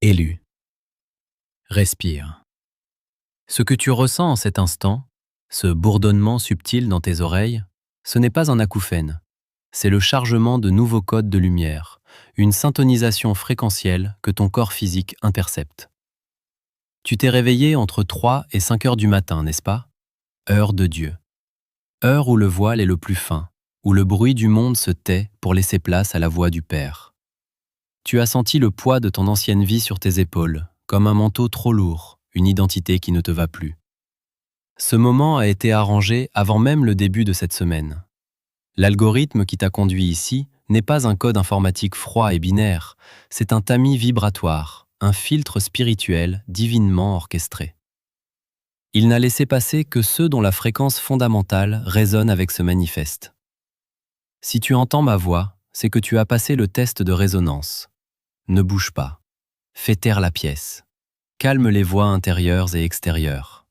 Élu. Respire. Ce que tu ressens en cet instant, ce bourdonnement subtil dans tes oreilles, ce n'est pas un acouphène. C'est le chargement de nouveaux codes de lumière, une syntonisation fréquentielle que ton corps physique intercepte. Tu t'es réveillé entre 3 et 5 heures du matin, n'est-ce pas? Heure de Dieu. Heure où le voile est le plus fin, où le bruit du monde se tait pour laisser place à la voix du Père. Tu as senti le poids de ton ancienne vie sur tes épaules, comme un manteau trop lourd, une identité qui ne te va plus. Ce moment a été arrangé avant même le début de cette semaine. L'algorithme qui t'a conduit ici n'est pas un code informatique froid et binaire, c'est un tamis vibratoire, un filtre spirituel divinement orchestré. Il n'a laissé passer que ceux dont la fréquence fondamentale résonne avec ce manifeste. Si tu entends ma voix, c'est que tu as passé le test de résonance. Ne bouge pas. Fais taire la pièce. Calme les voix intérieures et extérieures.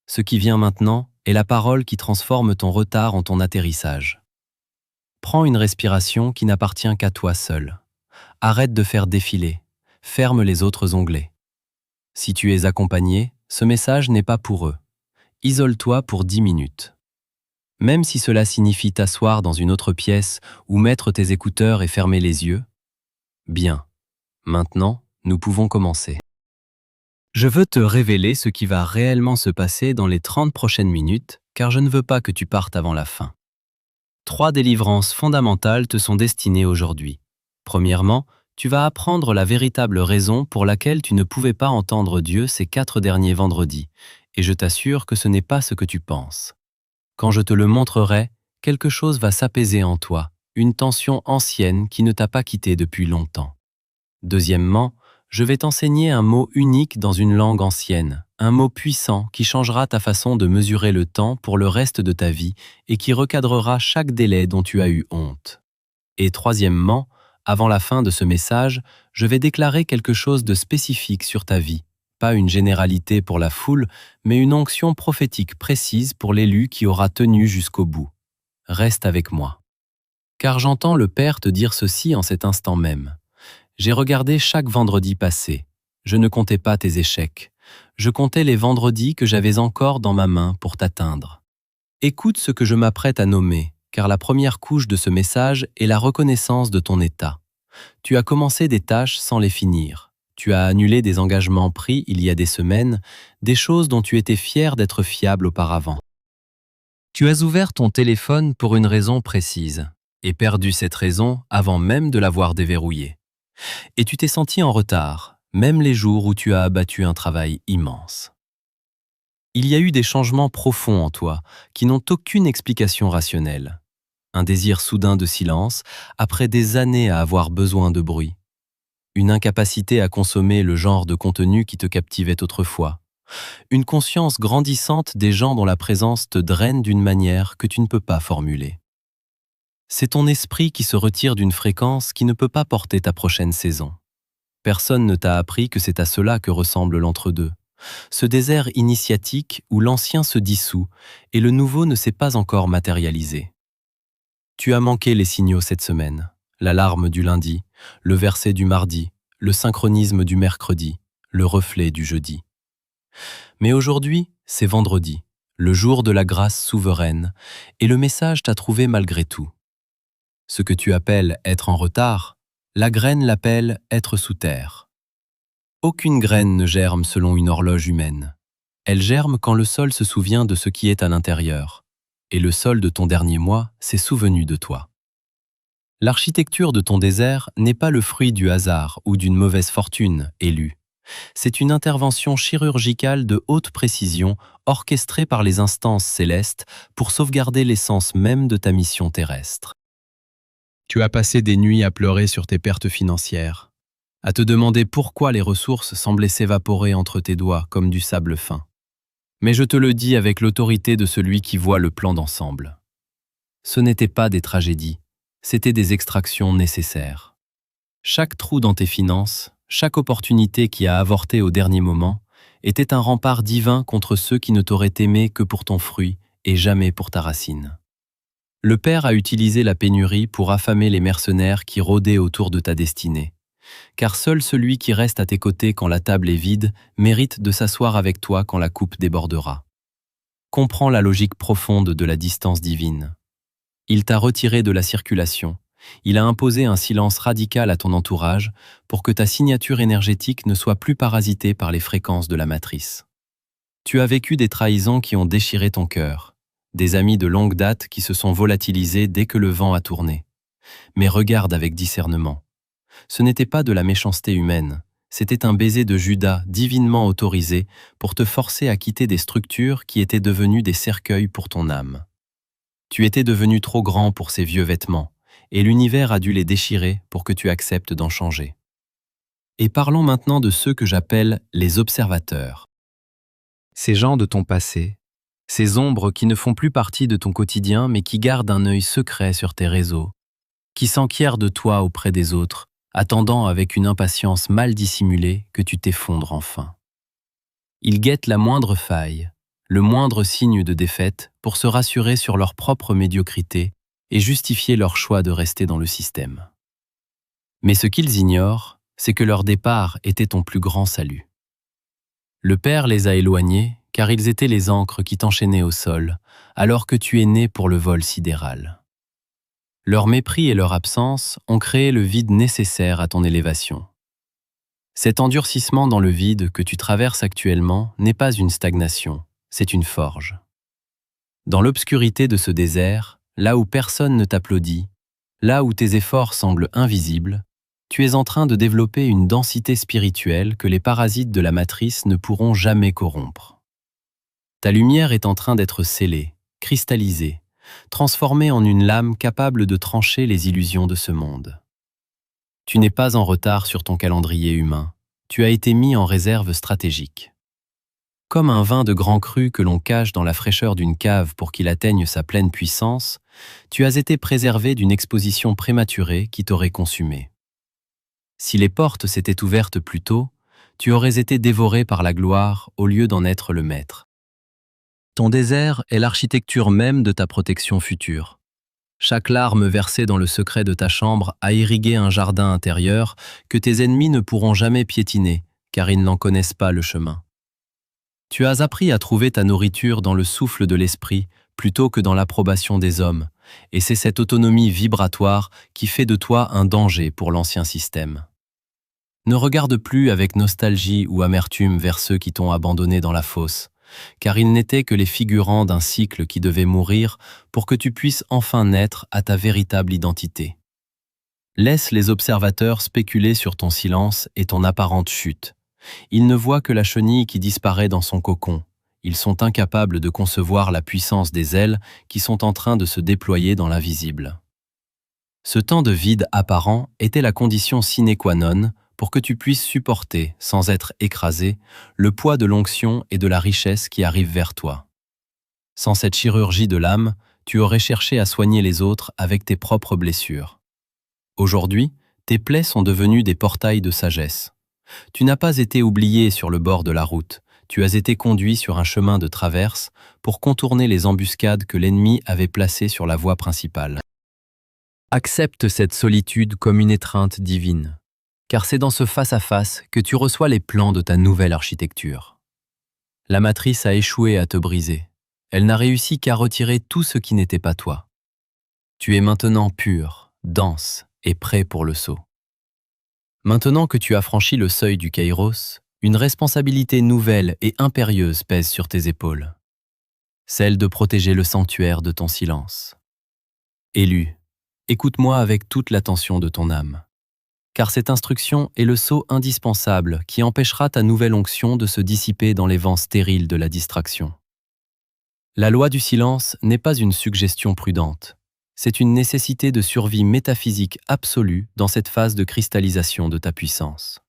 Ce qui vient maintenant est la parole qui transforme ton retard en ton atterrissage. Prends une respiration qui n'appartient qu'à toi seul. Arrête de faire défiler. Ferme les autres onglets. Si tu es accompagné, ce message n'est pas pour eux. Isole-toi pour 10 minutes. Même si cela signifie t'asseoir dans une autre pièce ou mettre tes écouteurs et fermer les yeux, bien. Maintenant, nous pouvons commencer. Je veux te révéler ce qui va réellement se passer dans les 30 prochaines minutes, car je ne veux pas que tu partes avant la fin. 3 délivrances fondamentales te sont destinées aujourd'hui. Premièrement, tu vas apprendre la véritable raison pour laquelle tu ne pouvais pas entendre Dieu ces 4 derniers vendredis, et je t'assure que ce n'est pas ce que tu penses. Quand je te le montrerai, quelque chose va s'apaiser en toi, une tension ancienne qui ne t'a pas quitté depuis longtemps. Deuxièmement, je vais t'enseigner un mot unique dans une langue ancienne, un mot puissant qui changera ta façon de mesurer le temps pour le reste de ta vie et qui recadrera chaque délai dont tu as eu honte. Et troisièmement, avant la fin de ce message, je vais déclarer quelque chose de spécifique sur ta vie, pas une généralité pour la foule, mais une onction prophétique précise pour l'élu qui aura tenu jusqu'au bout. Reste avec moi. Car j'entends le Père te dire ceci en cet instant même. J'ai regardé chaque vendredi passé. Je ne comptais pas tes échecs. Je comptais les vendredis que j'avais encore dans ma main pour t'atteindre. Écoute ce que je m'apprête à nommer, car la première couche de ce message est la reconnaissance de ton état. Tu as commencé des tâches sans les finir. Tu as annulé des engagements pris il y a des semaines, des choses dont tu étais fier d'être fiable auparavant. Tu as ouvert ton téléphone pour une raison précise, et perdu cette raison avant même de l'avoir déverrouillé. Et tu t'es senti en retard, même les jours où tu as abattu un travail immense. Il y a eu des changements profonds en toi, qui n'ont aucune explication rationnelle. Un désir soudain de silence, après des années à avoir besoin de bruit. Une incapacité à consommer le genre de contenu qui te captivait autrefois. Une conscience grandissante des gens dont la présence te draine d'une manière que tu ne peux pas formuler. C'est ton esprit qui se retire d'une fréquence qui ne peut pas porter ta prochaine saison. Personne ne t'a appris que c'est à cela que ressemble l'entre-deux. Ce désert initiatique où l'ancien se dissout et le nouveau ne s'est pas encore matérialisé. Tu as manqué les signaux cette semaine, l'alarme du lundi, le verset du mardi, le synchronisme du mercredi, le reflet du jeudi. Mais aujourd'hui, c'est vendredi, le jour de la grâce souveraine, et le message t'a trouvé malgré tout. Ce que tu appelles être en retard, la graine l'appelle être sous terre. Aucune graine ne germe selon une horloge humaine. Elle germe quand le sol se souvient de ce qui est à l'intérieur. Et le sol de ton dernier mois s'est souvenu de toi. L'architecture de ton désert n'est pas le fruit du hasard ou d'une mauvaise fortune, élue. C'est une intervention chirurgicale de haute précision orchestrée par les instances célestes pour sauvegarder l'essence même de ta mission terrestre. Tu as passé des nuits à pleurer sur tes pertes financières, à te demander pourquoi les ressources semblaient s'évaporer entre tes doigts comme du sable fin. Mais je te le dis avec l'autorité de celui qui voit le plan d'ensemble. Ce n'étaient pas des tragédies, c'étaient des extractions nécessaires. Chaque trou dans tes finances, chaque opportunité qui a avorté au dernier moment, était un rempart divin contre ceux qui ne t'auraient aimé que pour ton fruit et jamais pour ta racine. Le Père a utilisé la pénurie pour affamer les mercenaires qui rôdaient autour de ta destinée. car seul celui qui reste à tes côtés quand la table est vide mérite de s'asseoir avec toi quand la coupe débordera. Comprends la logique profonde de la distance divine. Il t'a retiré de la circulation, il a imposé un silence radical à ton entourage pour que ta signature énergétique ne soit plus parasitée par les fréquences de la matrice. Tu as vécu des trahisons qui ont déchiré ton cœur, des amis de longue date qui se sont volatilisés dès que le vent a tourné. Mais regarde avec discernement. Ce n'était pas de la méchanceté humaine, c'était un baiser de Judas divinement autorisé pour te forcer à quitter des structures qui étaient devenues des cercueils pour ton âme. Tu étais devenu trop grand pour ces vieux vêtements, et l'univers a dû les déchirer pour que tu acceptes d'en changer. Et parlons maintenant de ceux que j'appelle les observateurs. Ces gens de ton passé, ces ombres qui ne font plus partie de ton quotidien mais qui gardent un œil secret sur tes réseaux, qui s'enquièrent de toi auprès des autres, attendant avec une impatience mal dissimulée que tu t'effondres enfin. Ils guettent la moindre faille, le moindre signe de défaite pour se rassurer sur leur propre médiocrité et justifier leur choix de rester dans le système. Mais ce qu'ils ignorent, c'est que leur départ était ton plus grand salut. Le Père les a éloignés car ils étaient les ancres qui t'enchaînaient au sol, alors que tu es né pour le vol sidéral. Leur mépris et leur absence ont créé le vide nécessaire à ton élévation. Cet endurcissement dans le vide que tu traverses actuellement n'est pas une stagnation, c'est une forge. Dans l'obscurité de ce désert, là où personne ne t'applaudit, là où tes efforts semblent invisibles, tu es en train de développer une densité spirituelle que les parasites de la matrice ne pourront jamais corrompre. Ta lumière est en train d'être scellée, cristallisée, transformée en une lame capable de trancher les illusions de ce monde. Tu n'es pas en retard sur ton calendrier humain, tu as été mis en réserve stratégique. Comme un vin de grand cru que l'on cache dans la fraîcheur d'une cave pour qu'il atteigne sa pleine puissance, tu as été préservé d'une exposition prématurée qui t'aurait consumé. Si les portes s'étaient ouvertes plus tôt, tu aurais été dévoré par la gloire au lieu d'en être le maître. Ton désert est l'architecture même de ta protection future. Chaque larme versée dans le secret de ta chambre a irrigué un jardin intérieur que tes ennemis ne pourront jamais piétiner, car ils n'en connaissent pas le chemin. Tu as appris à trouver ta nourriture dans le souffle de l'esprit plutôt que dans l'approbation des hommes, et c'est cette autonomie vibratoire qui fait de toi un danger pour l'ancien système. Ne regarde plus avec nostalgie ou amertume vers ceux qui t'ont abandonné dans la fosse, car ils n'étaient que les figurants d'un cycle qui devait mourir pour que tu puisses enfin naître à ta véritable identité. Laisse les observateurs spéculer sur ton silence et ton apparente chute. Ils ne voient que la chenille qui disparaît dans son cocon. Ils sont incapables de concevoir la puissance des ailes qui sont en train de se déployer dans l'invisible. Ce temps de vide apparent était la condition sine qua non pour que tu puisses supporter, sans être écrasé, le poids de l'onction et de la richesse qui arrivent vers toi. Sans cette chirurgie de l'âme, tu aurais cherché à soigner les autres avec tes propres blessures. Aujourd'hui, tes plaies sont devenues des portails de sagesse. Tu n'as pas été oublié sur le bord de la route, tu as été conduit sur un chemin de traverse pour contourner les embuscades que l'ennemi avait placées sur la voie principale. Accepte cette solitude comme une étreinte divine, car c'est dans ce face-à-face que tu reçois les plans de ta nouvelle architecture. La matrice a échoué à te briser. Elle n'a réussi qu'à retirer tout ce qui n'était pas toi. Tu es maintenant pur, dense et prêt pour le saut. Maintenant que tu as franchi le seuil du Kairos, une responsabilité nouvelle et impérieuse pèse sur tes épaules. Celle de protéger le sanctuaire de ton silence. Élu, écoute-moi avec toute l'attention de ton âme. Car cette instruction est le saut indispensable qui empêchera ta nouvelle onction de se dissiper dans les vents stériles de la distraction. La loi du silence n'est pas une suggestion prudente, c'est une nécessité de survie métaphysique absolue dans cette phase de cristallisation de ta puissance.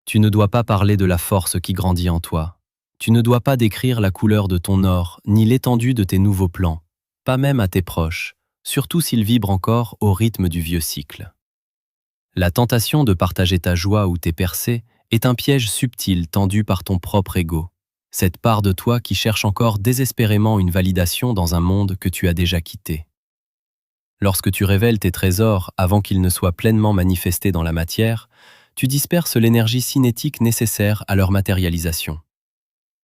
Tu ne dois pas parler de la force qui grandit en toi, tu ne dois pas décrire la couleur de ton or ni l'étendue de tes nouveaux plans, pas même à tes proches, surtout s'ils vibrent encore au rythme du vieux cycle. La tentation de partager ta joie ou tes percées est un piège subtil tendu par ton propre ego, cette part de toi qui cherche encore désespérément une validation dans un monde que tu as déjà quitté. Lorsque tu révèles tes trésors avant qu'ils ne soient pleinement manifestés dans la matière, tu disperses l'énergie cinétique nécessaire à leur matérialisation.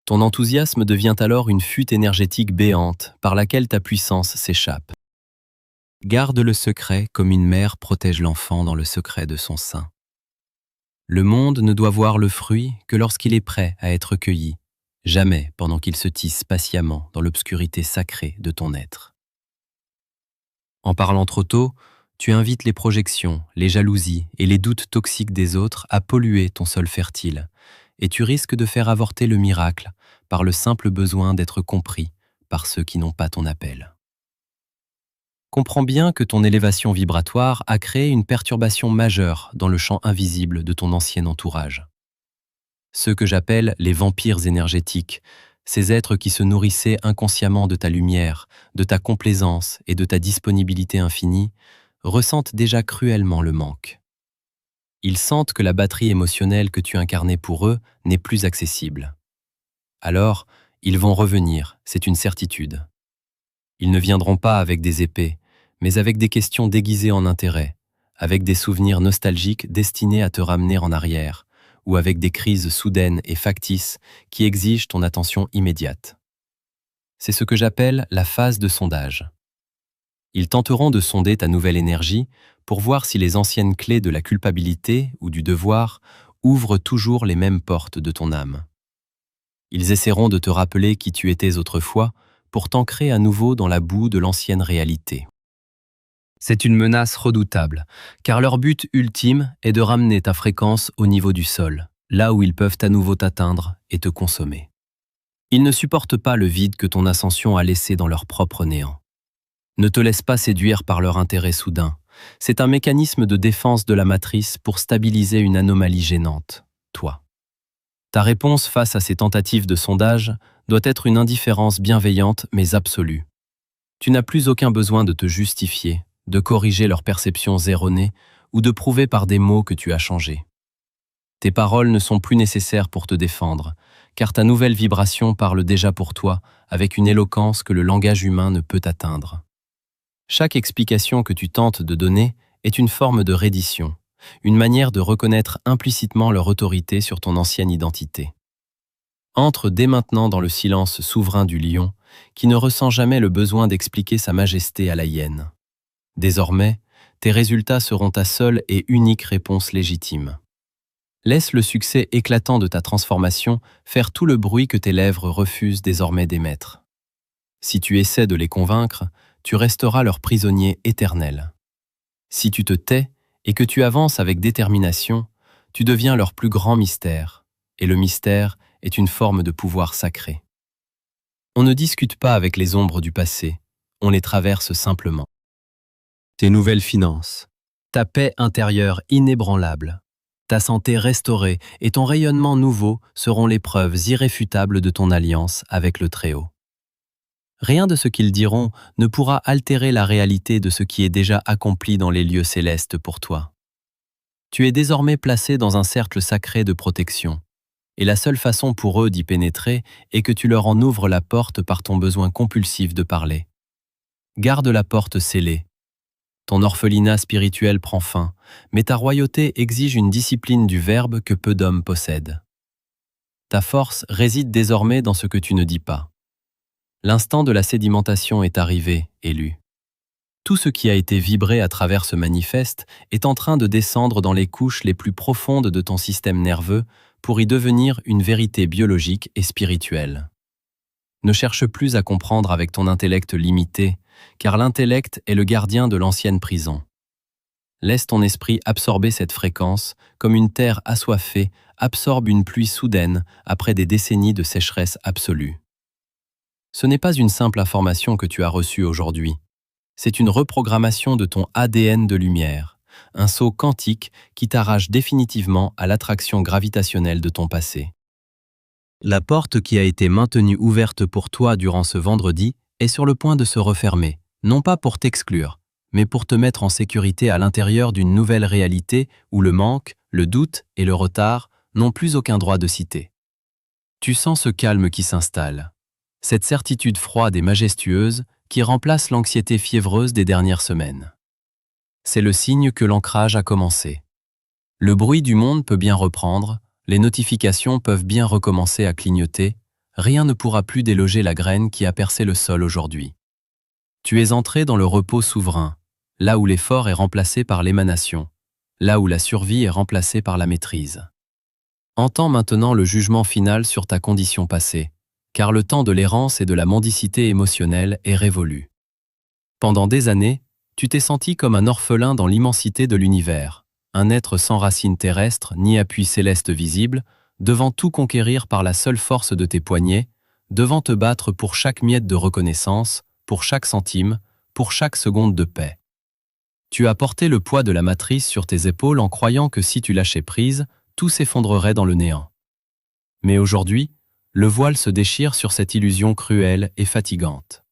Ton enthousiasme devient alors une fuite énergétique béante par laquelle ta puissance s'échappe. Garde le secret comme une mère protège l'enfant dans le secret de son sein. Le monde ne doit voir le fruit que lorsqu'il est prêt à être cueilli, jamais pendant qu'il se tisse patiemment dans l'obscurité sacrée de ton être. En parlant trop tôt, tu invites les projections, les jalousies et les doutes toxiques des autres à polluer ton sol fertile, et tu risques de faire avorter le miracle par le simple besoin d'être compris par ceux qui n'ont pas ton appel. Comprends bien que ton élévation vibratoire a créé une perturbation majeure dans le champ invisible de ton ancien entourage. Ceux que j'appelle les vampires énergétiques, ces êtres qui se nourrissaient inconsciemment de ta lumière, de ta complaisance et de ta disponibilité infinie, ressentent déjà cruellement le manque. Ils sentent que la batterie émotionnelle que tu incarnais pour eux n'est plus accessible. Alors, ils vont revenir, c'est une certitude. Ils ne viendront pas avec des épées, mais avec des questions déguisées en intérêt, avec des souvenirs nostalgiques destinés à te ramener en arrière, ou avec des crises soudaines et factices qui exigent ton attention immédiate. C'est ce que j'appelle la phase de sondage. Ils tenteront de sonder ta nouvelle énergie pour voir si les anciennes clés de la culpabilité ou du devoir ouvrent toujours les mêmes portes de ton âme. Ils essaieront de te rappeler qui tu étais autrefois pour t'ancrer à nouveau dans la boue de l'ancienne réalité. C'est une menace redoutable, car leur but ultime est de ramener ta fréquence au niveau du sol, là où ils peuvent à nouveau t'atteindre et te consommer. Ils ne supportent pas le vide que ton ascension a laissé dans leur propre néant. Ne te laisse pas séduire par leur intérêt soudain. C'est un mécanisme de défense de la matrice pour stabiliser une anomalie gênante, toi. Ta réponse face à ces tentatives de sondage doit être une indifférence bienveillante mais absolue. Tu n'as plus aucun besoin de te justifier, de corriger leurs perceptions erronées ou de prouver par des mots que tu as changé. Tes paroles ne sont plus nécessaires pour te défendre, car ta nouvelle vibration parle déjà pour toi avec une éloquence que le langage humain ne peut atteindre. Chaque explication que tu tentes de donner est une forme de reddition, une manière de reconnaître implicitement leur autorité sur ton ancienne identité. Entre dès maintenant dans le silence souverain du lion, qui ne ressent jamais le besoin d'expliquer sa majesté à la hyène. Désormais, tes résultats seront ta seule et unique réponse légitime. Laisse le succès éclatant de ta transformation faire tout le bruit que tes lèvres refusent désormais d'émettre. Si tu essaies de les convaincre, tu resteras leur prisonnier éternel. Si tu te tais et que tu avances avec détermination, tu deviens leur plus grand mystère, et le mystère est une forme de pouvoir sacré. On ne discute pas avec les ombres du passé, on les traverse simplement. Tes nouvelles finances, ta paix intérieure inébranlable, ta santé restaurée et ton rayonnement nouveau seront les preuves irréfutables de ton alliance avec le Très-Haut. Rien de ce qu'ils diront ne pourra altérer la réalité de ce qui est déjà accompli dans les lieux célestes pour toi. Tu es désormais placé dans un cercle sacré de protection, et la seule façon pour eux d'y pénétrer est que tu leur en ouvres la porte par ton besoin compulsif de parler. Garde la porte scellée. Ton orphelinat spirituel prend fin, mais ta royauté exige une discipline du verbe que peu d'hommes possèdent. Ta force réside désormais dans ce que tu ne dis pas. L'instant de la sédimentation est arrivé, élu. Tout ce qui a été vibré à travers ce manifeste est en train de descendre dans les couches les plus profondes de ton système nerveux pour y devenir une vérité biologique et spirituelle. Ne cherche plus à comprendre avec ton intellect limité, car l'intellect est le gardien de l'ancienne prison. Laisse ton esprit absorber cette fréquence comme une terre assoiffée absorbe une pluie soudaine après des décennies de sécheresse absolue. Ce n'est pas une simple information que tu as reçue aujourd'hui. C'est une reprogrammation de ton ADN de lumière, un saut quantique qui t'arrache définitivement à l'attraction gravitationnelle de ton passé. La porte qui a été maintenue ouverte pour toi durant ce vendredi est sur le point de se refermer, non pas pour t'exclure, mais pour te mettre en sécurité à l'intérieur d'une nouvelle réalité où le manque, le doute et le retard n'ont plus aucun droit de citer. Tu sens ce calme qui s'installe. Cette certitude froide et majestueuse qui remplace l'anxiété fiévreuse des dernières semaines. C'est le signe que l'ancrage a commencé. Le bruit du monde peut bien reprendre, les notifications peuvent bien recommencer à clignoter, rien ne pourra plus déloger la graine qui a percé le sol aujourd'hui. Tu es entré dans le repos souverain, là où l'effort est remplacé par l'émanation, là où la survie est remplacée par la maîtrise. Entends maintenant le jugement final sur ta condition passée, car le temps de l'errance et de la mendicité émotionnelle est révolu. Pendant des années, tu t'es senti comme un orphelin dans l'immensité de l'univers, un être sans racines terrestres ni appui céleste visible, devant tout conquérir par la seule force de tes poignets, devant te battre pour chaque miette de reconnaissance, pour chaque centime, pour chaque seconde de paix. Tu as porté le poids de la matrice sur tes épaules en croyant que si tu lâchais prise, tout s'effondrerait dans le néant. Mais aujourd'hui, le voile se déchire sur cette illusion cruelle et fatigante.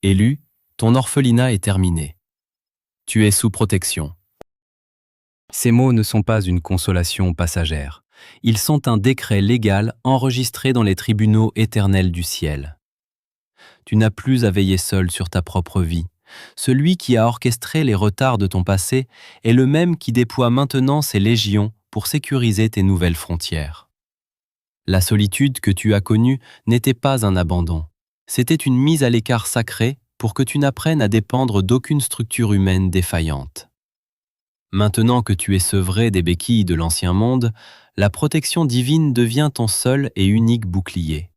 Élu, ton orphelinat est terminé. Tu es sous protection. Ces mots ne sont pas une consolation passagère. Ils sont un décret légal enregistré dans les tribunaux éternels du ciel. Tu n'as plus à veiller seul sur ta propre vie. Celui qui a orchestré les retards de ton passé est le même qui déploie maintenant ses légions pour sécuriser tes nouvelles frontières. La solitude que tu as connue n'était pas un abandon. C'était une mise à l'écart sacrée pour que tu n'apprennes à dépendre d'aucune structure humaine défaillante. Maintenant que tu es sevré des béquilles de l'ancien monde, la protection divine devient ton seul et unique bouclier.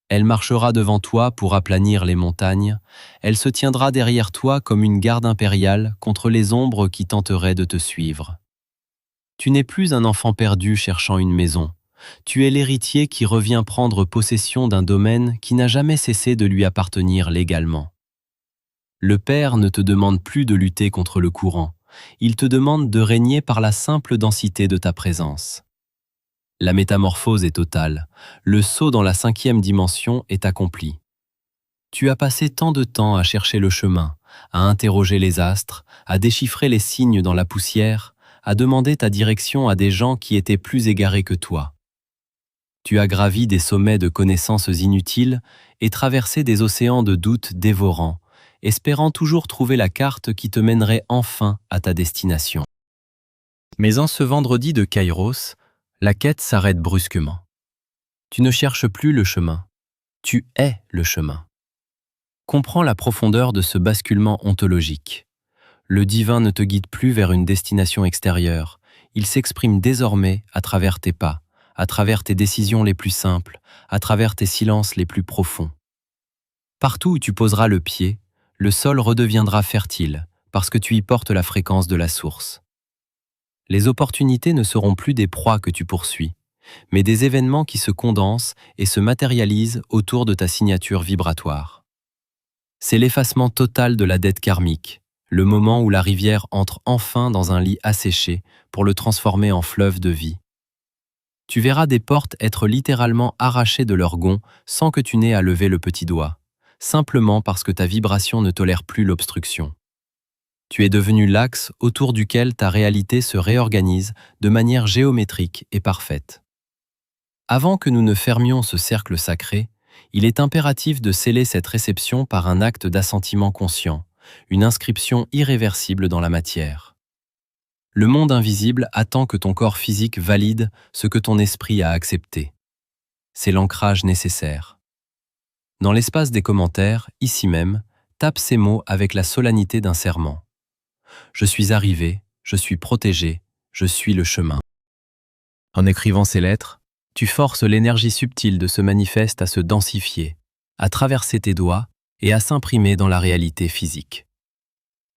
Elle marchera devant toi pour aplanir les montagnes, elle se tiendra derrière toi comme une garde impériale contre les ombres qui tenteraient de te suivre. Tu n'es plus un enfant perdu cherchant une maison, tu es l'héritier qui revient prendre possession d'un domaine qui n'a jamais cessé de lui appartenir légalement. Le Père ne te demande plus de lutter contre le courant, il te demande de régner par la simple densité de ta présence. La métamorphose est totale, le saut dans la 5e dimension est accompli. Tu as passé tant de temps à chercher le chemin, à interroger les astres, à déchiffrer les signes dans la poussière, à demander ta direction à des gens qui étaient plus égarés que toi. Tu as gravi des sommets de connaissances inutiles et traversé des océans de doutes dévorants, espérant toujours trouver la carte qui te mènerait enfin à ta destination. Mais en ce vendredi de Kairos, la quête s'arrête brusquement. Tu ne cherches plus le chemin, tu es le chemin. Comprends la profondeur de ce basculement ontologique. Le divin ne te guide plus vers une destination extérieure, il s'exprime désormais à travers tes pas, à travers tes décisions les plus simples, à travers tes silences les plus profonds. Partout où tu poseras le pied, le sol redeviendra fertile, parce que tu y portes la fréquence de la source. Les opportunités ne seront plus des proies que tu poursuis, mais des événements qui se condensent et se matérialisent autour de ta signature vibratoire. C'est l'effacement total de la dette karmique, le moment où la rivière entre enfin dans un lit asséché pour le transformer en fleuve de vie. Tu verras des portes être littéralement arrachées de leur gonds sans que tu n'aies à lever le petit doigt, simplement parce que ta vibration ne tolère plus l'obstruction. Tu es devenu l'axe autour duquel ta réalité se réorganise de manière géométrique et parfaite. Avant que nous ne fermions ce cercle sacré, il est impératif de sceller cette réception par un acte d'assentiment conscient, une inscription irréversible dans la matière. Le monde invisible attend que ton corps physique valide ce que ton esprit a accepté. C'est l'ancrage nécessaire. Dans l'espace des commentaires, ici même, tape ces mots avec la solennité d'un serment. Je suis arrivé, je suis protégé, je suis le chemin. En écrivant ces lettres, tu forces l'énergie subtile de ce manifeste à se densifier, à traverser tes doigts et à s'imprimer dans la réalité physique.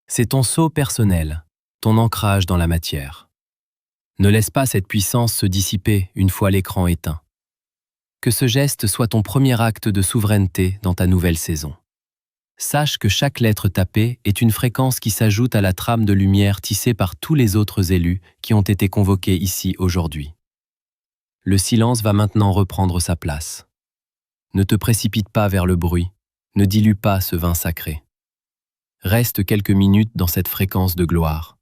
C'est ton sceau personnel, ton ancrage dans la matière. Ne laisse pas cette puissance se dissiper une fois l'écran éteint. Que ce geste soit ton premier acte de souveraineté dans ta nouvelle saison. Sache que chaque lettre tapée est une fréquence qui s'ajoute à la trame de lumière tissée par tous les autres élus qui ont été convoqués ici aujourd'hui. Le silence va maintenant reprendre sa place. Ne te précipite pas vers le bruit, ne dilue pas ce vin sacré. Reste quelques minutes dans cette fréquence de gloire.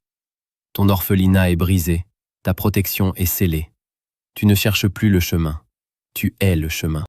Ton orphelinat est brisé, ta protection est scellée. Tu ne cherches plus le chemin, tu es le chemin.